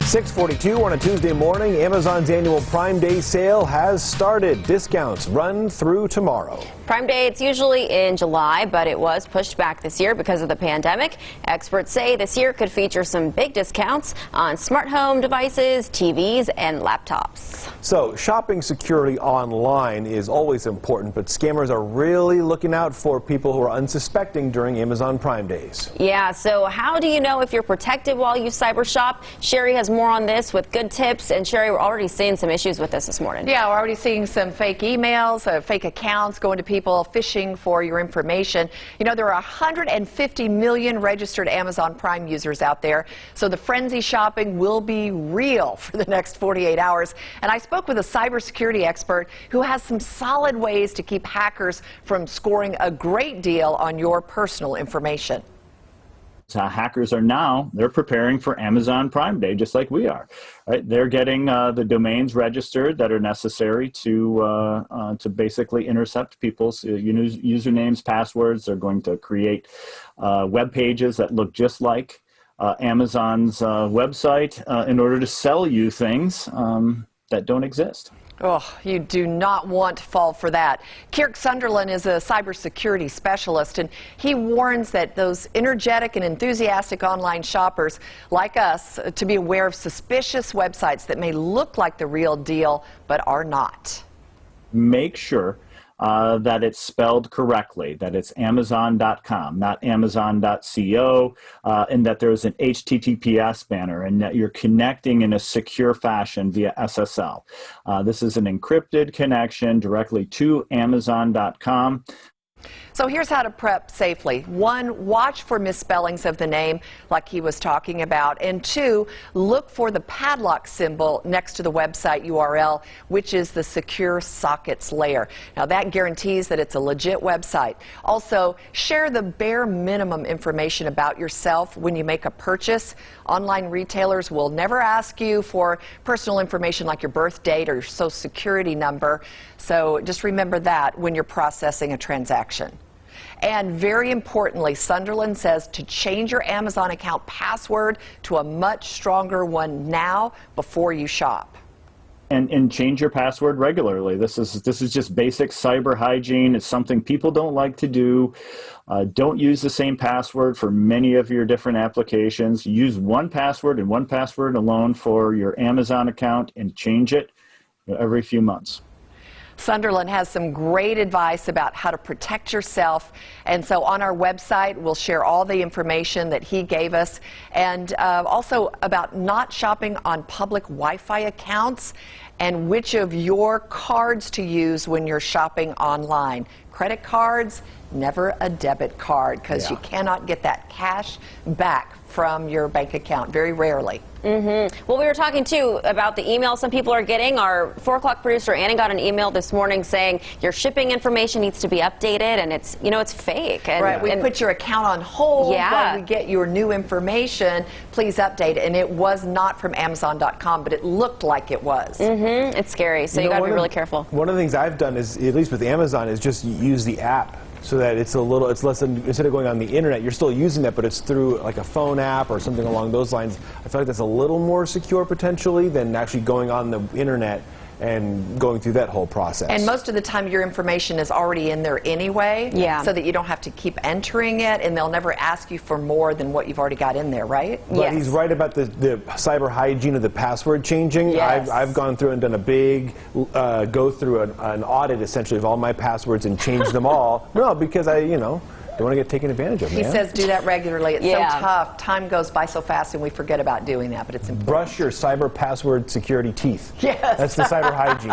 6:42 on a Tuesday morning. Amazon's annual Prime Day sale has started. Discounts run through tomorrow. Prime Day, it's usually in July, but it was pushed back this year because of the pandemic. Experts say this year could feature some big discounts on smart home devices, TVs, and laptops. So, shopping security online is always important, but scammers are really looking out for people who are unsuspecting during Amazon Prime Days. Yeah, so how do you know if you're protected while you cyber shop? Sherry has more on this with good tips. And Sherry, we're already seeing some issues with this morning. Yeah, we're already seeing some fake emails, fake accounts going to people phishing for your information. You know, there are 150 million registered Amazon Prime users out there, so the frenzy shopping will be real for the next 48 hours. And I spoke with a cybersecurity expert who has some solid ways to keep hackers from scoring a great deal on your personal information. Hackers are now, they're preparing for Amazon Prime Day, just like we are. Right? They're getting the domains registered that are necessary to basically intercept people's usernames, passwords. They're going to create web pages that look just like Amazon's website in order to sell you things that don't exist. Oh, you do not want to fall for that. Kirk Sunderland is a cybersecurity specialist, and he warns that those energetic and enthusiastic online shoppers like us to be aware of suspicious websites that may look like the real deal but are not. Make sure that it's spelled correctly, that it's Amazon.com, not Amazon.co, and that there's an HTTPS banner, and that you're connecting in a secure fashion via SSL. This is an encrypted connection directly to Amazon.com. So here's how to prep safely. 1, watch for misspellings of the name like he was talking about. And 2, look for the padlock symbol next to the website URL, which is the secure sockets layer. Now that guarantees that it's a legit website. Also, share the bare minimum information about yourself when you make a purchase. Online retailers will never ask you for personal information like your birth date or your social security number. So just remember that when you're processing a transaction. And very importantly, Sunderland says to change your Amazon account password to a much stronger one now before you shop. And change your password regularly. This is just basic cyber hygiene. It's something people don't like to do. Don't use the same password for many of your different applications. Use one password and one password alone for your Amazon account, and change it every few months. Sunderland has some great advice about how to protect yourself, and so on our website we'll share all the information that he gave us, and also about not shopping on public Wi-Fi accounts and which of your cards to use when you're shopping online. Credit cards, never a debit card, because you cannot get that cash back from your bank account, very rarely. Well, we were talking too about the email some people are getting. Our 4 o'clock producer Anna got an email this morning saying your shipping information needs to be updated, and it's, you know, it's fake. And, right, we put your account on hold while we get your new information. Please update it. And it was not from Amazon.com, but it looked like it was. It's scary, so you got to be really careful. One of the things I've done is, at least with Amazon, is just use the app, so that it's less than, instead of going on the internet, you're still using that, but it's through like a phone app or something along those lines. I feel like that's a little more secure potentially than actually going on the internet and going through that whole process. And most of the time your information is already in there anyway, so that you don't have to keep entering it, and they'll never ask you for more than what you've already got in there, right? But he's right about the cyber hygiene of the password changing. I've gone through and done a big go through an audit essentially of all my passwords and changed them all. No, because I, don't want to get taken advantage of, man. He says do that regularly. It's so tough. Time goes by so fast and we forget about doing that, but it's important. Brush your cyber password security teeth. Yes. That's the cyber hygiene.